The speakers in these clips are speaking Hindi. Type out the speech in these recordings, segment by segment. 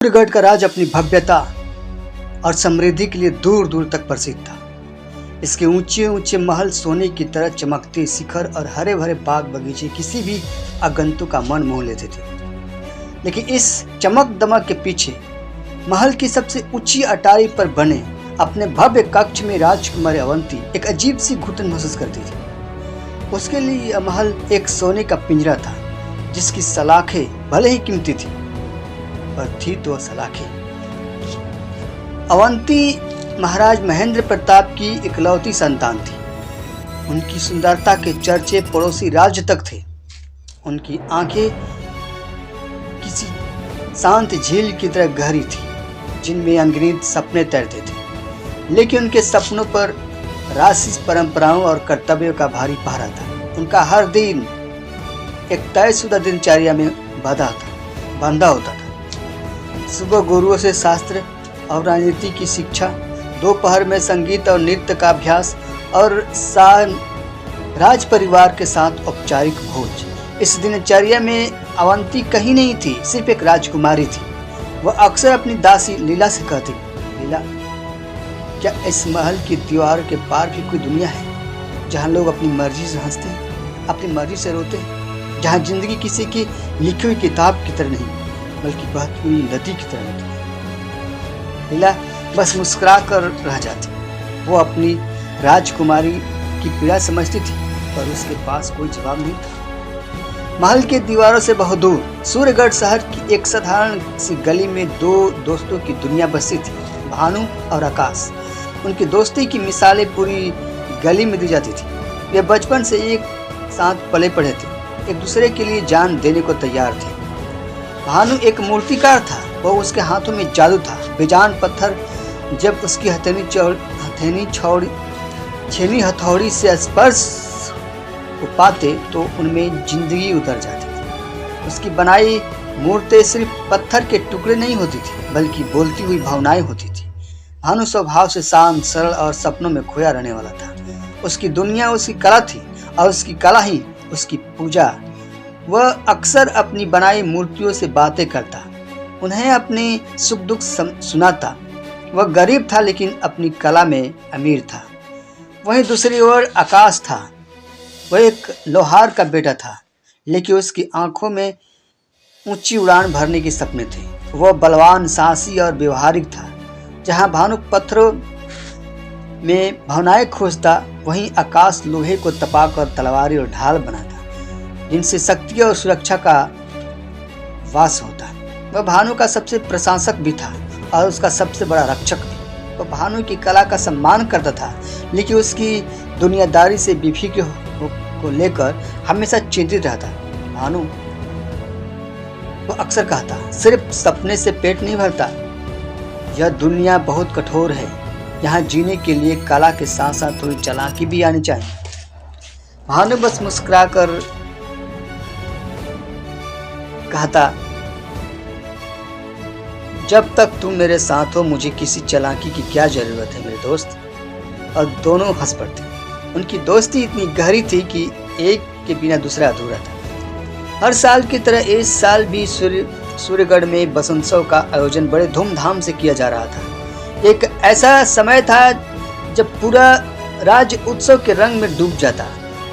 सूर्यगढ़ का राज अपनी भव्यता और समृद्धि के लिए दूर दूर तक प्रसिद्ध था। इसके ऊंचे ऊंचे महल सोने की तरह चमकते शिखर और हरे भरे बाग बगीचे किसी भी आगंतुक का मन मोह लेते थे। लेकिन इस चमक दमक के पीछे महल की सबसे ऊंची अटारी पर बने अपने भव्य कक्ष में राजकुमारी अवंती एक अजीब सी घुटन महसूस करती थी। उसके लिए यह महल एक सोने का पिंजरा था, जिसकी सलाखें भले ही कीमती थी, पर थी तो सलाखें। अवंती महाराज महेंद्र प्रताप की इकलौती संतान थी। उनकी सुंदरता के चर्चे पड़ोसी राज्य तक थे। उनकी आंखें किसी शांत झील की तरह गहरी थी, जिनमें अनगिनत सपने तैरते थे। लेकिन उनके सपनों पर राशि परंपराओं और कर्तव्यों का भारी पहरा था। उनका हर दिन एक तयशुदा दिनचर्या में बंधा होता था। सुबह गुरुओं से शास्त्र और राजनीति की शिक्षा, दोपहर में संगीत और नृत्य का अभ्यास और शाम राज परिवार के साथ औपचारिक भोज। इस दिनचर्या में अवंती कहीं नहीं थी, सिर्फ एक राजकुमारी थी। वह अक्सर अपनी दासी लीला से कहती, लीला, क्या इस महल की दीवार के पार भी कोई दुनिया है जहाँ लोग अपनी मर्जी से हंसते हैं, अपनी मर्जी से रोते हैं, जहाँ जिंदगी किसी की लिखी हुई किताब की तरह नहीं बल्कि बहती हुई नदी की तरह होती है। लीला बस मुस्कुरा कर रह जाती। वो अपनी राजकुमारी की पीड़ा समझती थी, पर उसके पास कोई जवाब नहीं था। महल के दीवारों से बहुत दूर सूर्यगढ़ शहर की एक साधारण सी गली में दो दोस्तों की दुनिया बसी थी, भानु और आकाश। उनकी दोस्ती की मिसालें पूरी गली में दी जाती थी। वे बचपन से एक साथ पले पड़े थे, एक दूसरे के लिए जान देने को तैयार थे। भानु एक मूर्तिकार था, वह उसके हाथों में जादू था। बेजान पत्थर जब उसकी छेनी हथौड़ी से स्पर्श को पाते तो उनमें जिंदगी उतर जाती थी। उसकी बनाई मूर्तें सिर्फ पत्थर के टुकड़े नहीं होती थी, बल्कि बोलती हुई भावनाएं होती थी। भानु स्वभाव से शांत, सरल और सपनों में खोया रहने वाला था। उसकी दुनिया उसकी कला थी और उसकी कला ही उसकी पूजा। वह अक्सर अपनी बनाई मूर्तियों से बातें करता, उन्हें अपने सुख दुख सुनाता। वह गरीब था, लेकिन अपनी कला में अमीर था। वहीं दूसरी ओर आकाश था। वह एक लोहार का बेटा था, लेकिन उसकी आंखों में ऊंची उड़ान भरने के सपने थे। वह बलवान, साहसी और व्यवहारिक था। जहां भानु पत्थरों में भावनाएं खोजता, वहीं आकाश लोहे को तपाकर तलवारी और ढाल बनाता, जिनसे शक्ति और सुरक्षा का वास होता। वह भानु का सबसे प्रशंसक भी था और उसका सबसे बड़ा रक्षक भी। वह भानु की कला का सम्मान करता था, लेकिन उसकी दुनियादारी से बेफिक्र को लेकर हमेशा चिंतित रहता। भानु, वो अक्सर कहता, सिर्फ सपने से पेट नहीं भरता। यह दुनिया बहुत कठोर है। यहाँ जीने के लिए कला के साथ साथ थोड़ी चालाकी भी आनी चाहिए। भानु बस मुस्कुरा कर कहता, जब तक तुम मेरे साथ हो मुझे किसी चालाकी की क्या जरूरत है मेरे दोस्त। और दोनों हंस पड़ते। उनकी दोस्ती इतनी गहरी थी कि एक के बिना दूसरा अधूरा था। हर साल की तरह इस साल भी सूर्यगढ़ में बसंतोत्सव का आयोजन बड़े धूमधाम से किया जा रहा था। एक ऐसा समय था जब पूरा राज्य उत्सव के रंग में डूब जाता।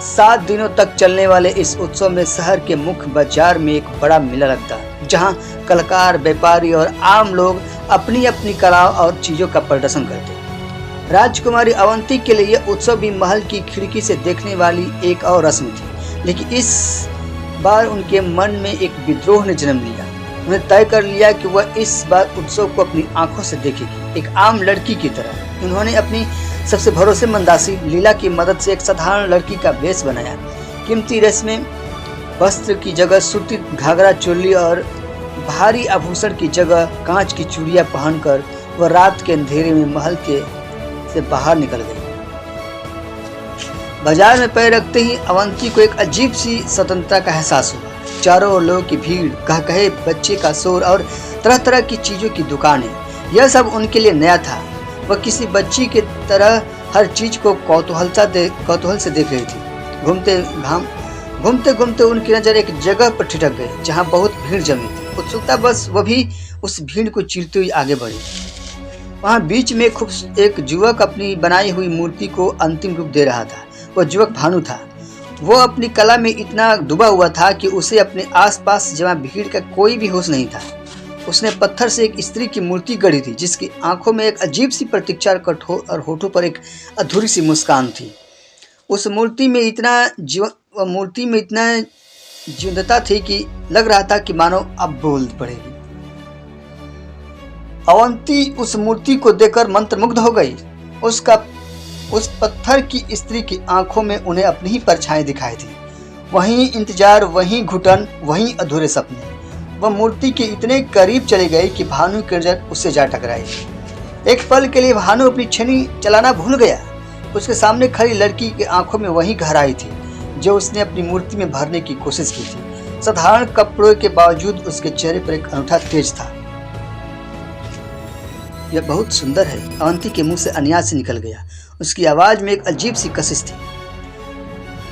7 दिनों तक चलने वाले इस उत्सव में शहर के मुख्य बाजार में एक बड़ा मेला लगता, जहां कलाकार, व्यापारी और आम लोग अपनी अपनी कला और चीजों का प्रदर्शन करते। राजकुमारी अवंती के लिए यह उत्सव भी महल की खिड़की से देखने वाली एक और रस्म थी। लेकिन इस बार उनके मन में एक विद्रोह ने जन्म लिया। उन्हें तय कर लिया कि वह इस बार उत्सव को अपनी आंखों से देखेगी, एक आम लड़की की तरह। उन्होंने अपनी सबसे भरोसेमंद दासी लीला की मदद से एक साधारण लड़की का वेश बनाया। कीमती रेशमी वस्त्र की जगह सूती घाघरा चोली और भारी आभूषण की जगह कांच की चूड़ियां पहनकर वह रात के अंधेरे में महल के से बाहर निकल गई। बाजार में पैर रखते ही अवंती को एक अजीब सी स्वतंत्रता का एहसास हुआ। चारों ओर लोगों की भीड़, कहे बच्चे का शोर और तरह तरह की चीजों की दुकानें, यह सब उनके लिए नया था। वह किसी बच्ची की तरह हर चीज को कौतूहल से देख रही थी। घूमते घूमते उनकी नजर एक जगह पर ठिठक गई जहां बहुत भीड़ जमी थी। उत्सुकता बस वह भी उस भीड़ को चीरते हुए आगे बढ़ी। वहाँ बीच में एक युवक अपनी बनाई हुई मूर्ति को अंतिम रूप दे रहा था। वह युवक भानु था। वो अपनी कला में इतना डूबा हुआ था कि उसे अपने आसपास जमा भीड़ का कोई भी होश नहीं था। उसने पत्थर से एक स्त्री की मूर्ति गढ़ी थी, जिसकी आंखों में एक अजीब सी प्रतीक्षा और होठों पर एक अधूरी सी मुस्कान थी। उस मूर्ति में इतना जीवंतता थी कि लग रहा था कि मानो अब बोल पड़ेगी। अवंती उस मूर्ति को देखकर मंत्रमुग्ध हो गई। उस पत्थर की स्त्री की आंखों में उन्हें अपनी ही परछाई दिखाई थी। वहीं इंतजार, वहीं घुटन, वहीं अधूरे सपने। वह मूर्ति के इतने करीब चले गए कि भानु की नजर उससे जा टकराई। एक पल के लिए भानु अपनी छेनी चलाना भूल गया। उसके सामने खड़ी लड़की की आंखों में वही गहराई थी जो उसने अपनी मूर्ति में भरने की कोशिश की थी। साधारण कपड़ों के बावजूद उसके चेहरे पर एक अनूठा तेज था। यह बहुत सुंदर है, अवंती के मुंह से अनियास से निकल गया। उसकी आवाज में एक अजीब सी कशिश थी।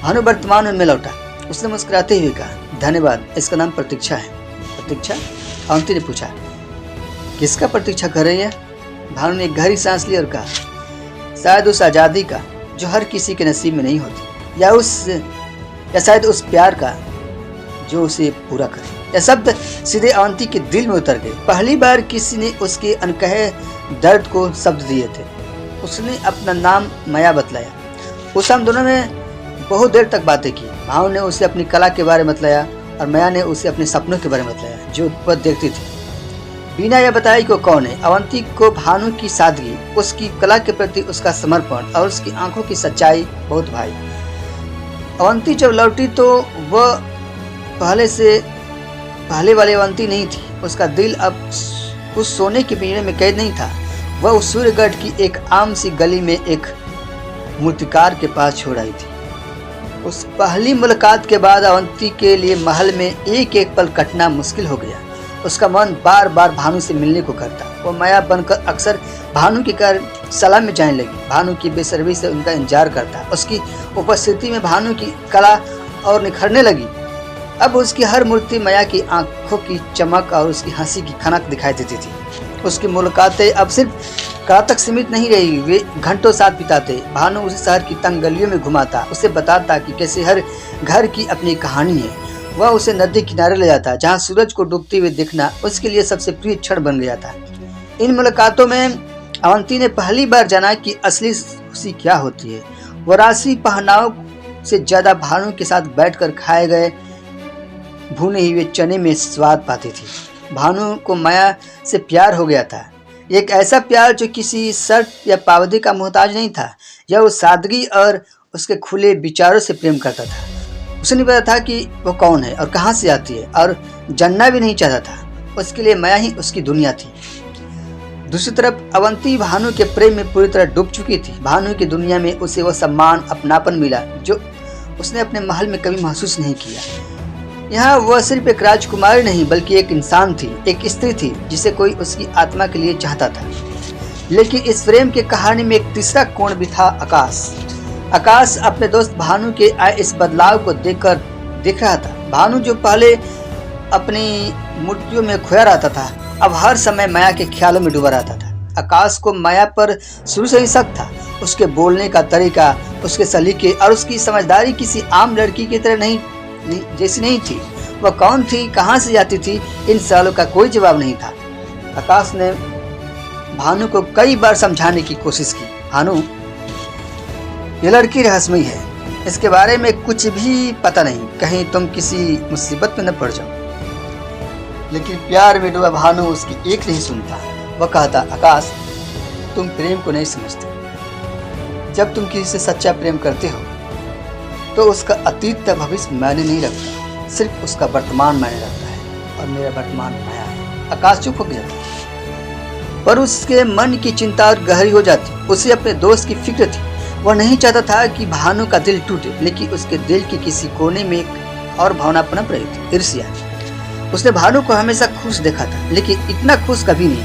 भानु वर्तमान में लौटा। उसने मुस्कुराते हुए कहा, धन्यवाद, इसका नाम प्रतीक्षा है। प्रतीक्षा? अवंती ने पूछा। किसका प्रतीक्षा कर रही है? भानु ने एक गहरी सांस ली और कहा, शायद उस आज़ादी का जो हर किसी के नसीब में नहीं होती, या शायद उस प्यार का जो उसे पूरा करे। यह शब्द सीधे अवंती के दिल में उतर गए। पहली बार किसी ने उसके अनकहे दर्द को शब्द दिए थे। उसने अपना नाम माया बतलाया। उस हम दोनों ने बहुत देर तक बातें की। भानु ने उसे अपनी कला के बारे में बतलाया और माया ने उसे अपने सपनों के बारे में बतलाया जो वह देखती थी। बिना यह बताए कि वो कौन है, अवंती को भानु की सादगी, उसकी कला के प्रति उसका समर्पण और उसकी आंखों की सच्चाई बहुत भाई। अवंती जब लौटी तो वह पहले वाली अवंती नहीं थी। उसका दिल अब उस सोने के पिंजरे में कैद नहीं था। वह उस सूर्यगढ़ की एक आम सी गली में एक मूर्तिकार के पास छोड़ आई थी। उस पहली मुलाकात के बाद अवंती के लिए महल में एक एक पल कटना मुश्किल हो गया। उसका मन बार बार भानु से मिलने को करता। वो माया बनकर अक्सर भानु के घर सलाह में जाने लगी। भानु की बेसब्री से उनका इंतजार करता। उसकी उपस्थिति में भानु की कला और निखरने लगी। अब उसकी हर मूर्ति माया की आंखों की चमक और उसकी हंसी की खनक दिखाई देती थी। उसकी मुलाकातें अब सिर्फ कला तक सीमित नहीं रही। वे घंटों साथ बिताते। भानु उसे शहर की तंग गलियों में घुमाता, उसे बताता कि कैसे हर घर की अपनी कहानी है। वह उसे नदी किनारे ले जाता जहाँ सूरज को डूबते हुए देखना उसके लिए सबसे प्रिय क्षण बन गया था। इन मुलाकातों में अवंती ने पहली बार जाना कि असली खुशी क्या होती है। वह राशि पहनाव से ज्यादा भानु के साथ बैठकर खाए गए भुने हुए चने में स्वाद पाती थी। भानु को माया से प्यार हो गया था। एक ऐसा प्यार जो किसी शर्त या पाबंदी का मोहताज नहीं था। यह उस सादगी और उसके खुले विचारों से प्रेम करता था। उसे नहीं पता था कि वो कौन है और कहाँ से आती है, और जानना भी नहीं चाहता था। उसके लिए माया ही उसकी दुनिया थी। दूसरी तरफ अवंती भानु के प्रेम में पूरी तरह डूब चुकी थी। भानु की दुनिया में उसे वह सम्मान, अपनापन मिला जो उसने अपने महल में कभी महसूस नहीं किया। यहाँ वह सिर्फ एक राजकुमारी नहीं बल्कि एक इंसान थी, एक स्त्री थी जिसे कोई उसकी आत्मा के लिए चाहता था। लेकिन इस प्रेम की कहानी में एक तीसरा कोण भी था, आकाश अपने दोस्त भानु के आए इस बदलाव को देख रहा था। भानु जो पहले अपनी मूर्तियों में खोया रहता था, अब हर समय माया के ख्यालों में डूबा रहता था। आकाश को माया पर शुरू से ही शक था। उसके बोलने का तरीका, उसके सलीके और उसकी समझदारी किसी आम लड़की की तरह जैसी नहीं थी। वह कौन थी, कहाँ से जाती थी, इन सवालों का कोई जवाब नहीं था। आकाश ने भानु को कई बार समझाने की कोशिश की। भानु, ये लड़की रहस्यमयी है, इसके बारे में कुछ भी पता नहीं, कहीं तुम किसी मुसीबत में न पड़ जाओ। लेकिन प्यार में डूबा भानु उसकी एक नहीं सुनता। वह कहता, आकाश, तुम प्रेम को नहीं समझते। जब तुम किसी से सच्चा प्रेम करते हो तो उसका अतीत या भविष्य मायने नहीं रखता, सिर्फ उसका वर्तमान मायने रखता है, और मेरा वर्तमान माया है। आकाश चुप हो जाता, पर उसके मन की चिंता और गहरी हो जाती। उसे अपने दोस्त की फिक्र थी। वह नहीं चाहता था कि भानु का दिल टूटे, लेकिन उसके दिल के किसी कोने में एक और भावना पनप रही थी, ईर्ष्या। उसने भानु को हमेशा खुश देखा था, लेकिन इतना खुश कभी नहीं।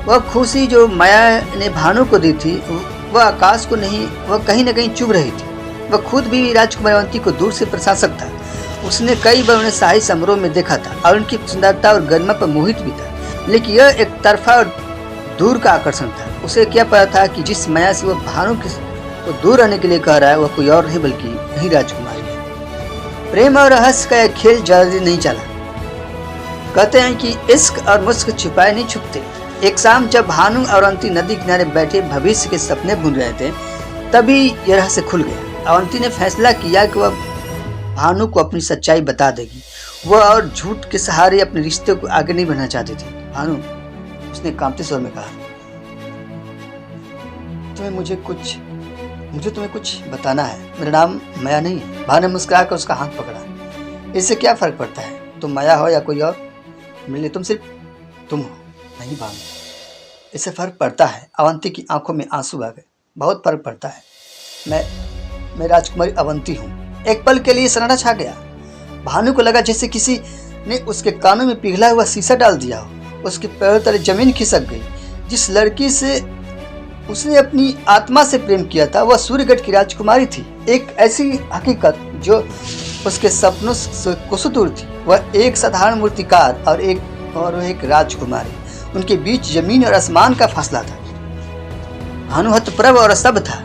वह खुशी जो माया ने भानु को दी थी वह आकाश को नहीं, वह कहीं न कहीं चुभ रही थी। वह खुद भी राजकुमारी अवंती को दूर से प्रशंसक था। उसने कई बार उन्हें शाही समारोह में देखा था और उनकी सुंदरता और गरिमा पर मोहित भी था। लेकिन यह एक तरफा और दूर का आकर्षण था। उसे क्या पता था कि जिस माया से वह भानु को दूर रहने के लिए कह रहा है वह कोई और नहीं बल्कि वही राजकुमारी है। प्रेम और रहस्य का यह खेल ज्यादा दिन नहीं चला। कहते हैं कि इश्क और मुश्क छिपाए नहीं छुपते। एक शाम जब भानु और अवंती नदी किनारे बैठे भविष्य के सपने बुन रहे थे, तभी यह रहस्य खुल गया। अवंती ने फैसला किया कि वह भानु को अपनी सच्चाई बता देगी। वह और झूठ के सहारे अपने रिश्ते को आगे नहीं बढ़ना चाहती थी। भानु, उसने कांपते स्वर में कहा, मुझे तुम्हें कुछ बताना है। मेरा नाम माया नहीं है। भानु ने मुस्कुरा कर उसका हाथ पकड़ा। इससे क्या फर्क पड़ता है, तुम माया हो या कोई और? मिलने तुम सिर्फ तुम हो। नहीं भानु, इससे फर्क पड़ता है। अवंती की आंखों में आंसू आ गए। बहुत फर्क पड़ता है। मैं राजकुमारी अवंती हूँ। एक पल के लिए सन्नाटा छा गया। भानु को लगा जैसे किसी ने उसके कानों में पिघला हुआ शीशा डाल दिया हो। उसके पैरों तले जमीन खिसक गई। जिस लड़की से उसने अपनी आत्मा से प्रेम किया था वह सूर्यगढ़ की राजकुमारी थी। एक ऐसी हकीकत जो उसके सपनों से कुसुतूर थी। वह एक साधारण मूर्तिकार और एक राजकुमारी। उनके बीच जमीन और आसमान का फासला था। भानु हतप्रभ और असभ्य था।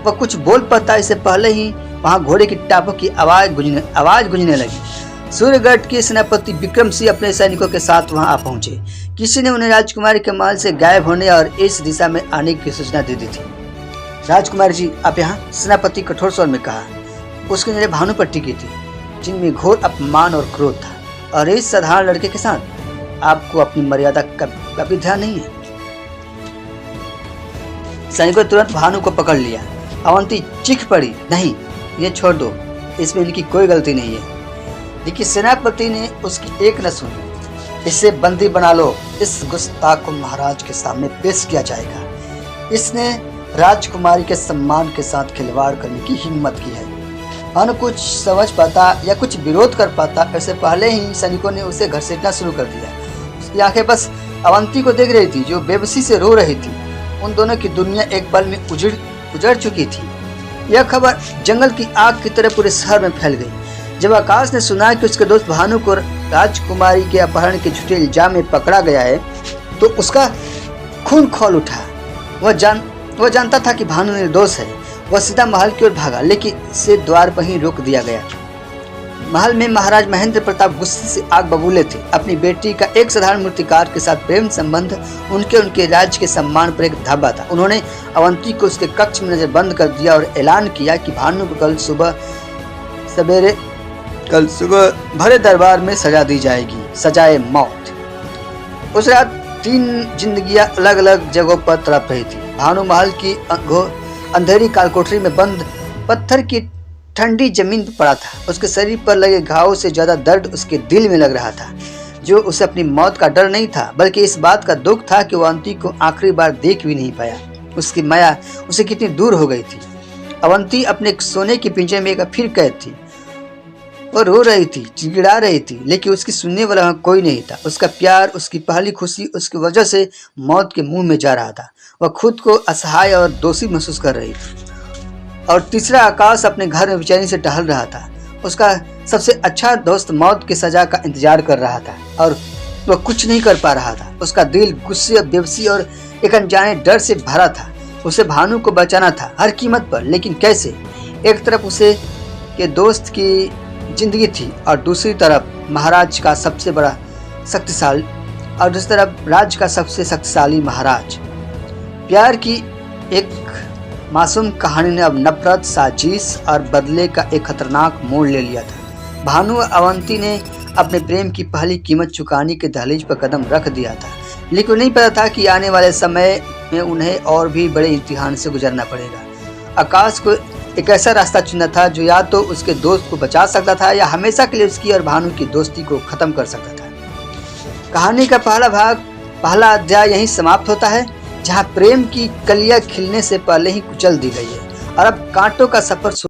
वह कुछ बोल पाता इससे पहले ही वहां घोड़े की टापों की आवाज गूंजने लगी। सूर्यगढ़ के सेनापति विक्रम सिंह अपने सैनिकों के साथ वहां आ पहुंचे। किसी ने उन्हें राजकुमारी के महल से गायब होने और इस दिशा में आने की सूचना दे दी थी। राजकुमारी जी, आप यहाँ? सेनापति कठोर स्वर में कहा। उसकी नजरें भानु पर टिकी थी, जिनमें घोर अपमान और क्रोध था। और इस साधारण लड़के के साथ आपको अपनी मर्यादा का भी ध्यान नहीं है। सैनिकों ने तुरंत भानु को पकड़ लिया। अवंती चीख पड़ी, नहीं, ये छोड़ दो, इसमें इनकी कोई गलती नहीं है। लेकिन सेनापति ने उसकी एक न सुनी। इसे बंदी बना लो। इस गुस्ताख को महाराज के सामने पेश किया जाएगा। इसने राजकुमारी के सम्मान के साथ खिलवाड़ करने की हिम्मत की है। भानु कुछ समझ पाता या कुछ विरोध कर पाता ऐसे पहले ही सैनिकों ने उसे घसीटना शुरू कर दिया। उसकी आंखें बस अवंती को देख रही थी, जो बेबसी से रो रही थी। उन दोनों की दुनिया एक पल में उजड़ चुकी थी। यह खबर जंगल की आग की तरह पूरे शहर में फैल गई। जब आकाश ने सुना कि उसके दोस्त भानु को राजकुमारी के अपहरण के झूठे इल्जाम में पकड़ा गया है, तो उसका खून खौल उठा। वह जानता था कि भानु निर्दोष है। वह सीधा महल की ओर भागा, लेकिन इसे द्वार पर ही रोक दिया गया। महल में महाराज महेंद्र प्रताप गुस्से से आग बबूले थे। अपनी बेटी का एक साधारण मूर्तिकार के साथ प्रेम संबंध उनके राज्य के सम्मान पर एक धावा था। उन्होंने अवंती को उसके कक्ष में नजरबंद कर दिया और ऐलान किया कि भानु को कल सुबह भरे दरबार में सजा दी जाएगी, सजाए मौत। उस रात 3 जिंदगियां अलग अलग जगहों पर तड़प रही थी। भानु महल की अंधेरी कालकोठरी में बंद पत्थर की ठंडी जमीन पर पड़ा था। उसके शरीर पर लगे घावों से ज्यादा दर्द उसके दिल में लग रहा था, जो उसे अपनी मौत का डर नहीं था, बल्कि इस बात का दुख था कि वह अवंती को आखिरी बार देख भी नहीं पाया। उसकी माया उसे कितनी दूर हो गई थी। अवंती अपने सोने के पिंजरे में एक फिर कैद थी। वो रो रही थी, चिड़चिड़ा रही थी, लेकिन उसकी सुनने वाला कोई नहीं था। उसका प्यार, उसकी पहली खुशी उसकी वजह से मौत के मुंह में जा रहा था। वह खुद को असहाय और दोषी महसूस कर रही थी। और तीसरा आकाश अपने घर में बेचैनी से टहल रहा था। उसका सबसे अच्छा दोस्त मौत की सजा का इंतजार कर रहा था और वह कुछ नहीं कर पा रहा था। उसका दिल गुस्से, बेबसी और एक अनजाने डर से भरा था। उसे भानु को बचाना था हर कीमत पर, लेकिन कैसे? एक तरफ उसे के दोस्त की जिंदगी थी और दूसरी तरफ महाराज का सबसे बड़ा शक्तिशाली और दूसरी तरफ राज्य का सबसे शक्तिशाली महाराज। प्यार की एक मासूम कहानी ने अब नफरत, साजिश और बदले का एक खतरनाक मोड़ ले लिया था। भानु और अवंती ने अपने प्रेम की पहली कीमत चुकाने के दहलीज पर कदम रख दिया था, लेकिन नहीं पता था कि आने वाले समय में उन्हें और भी बड़े इम्तिहान से गुजरना पड़ेगा। आकाश को एक ऐसा रास्ता चुना था जो या तो उसके दोस्त को बचा सकता था या हमेशा के लिए उसकी और भानु की दोस्ती को खत्म कर सकता था। कहानी का पहला अध्याय यहीं समाप्त होता है, जहां प्रेम की कलियां खिलने से पहले ही कुचल दी गई है और अब कांटों का सफर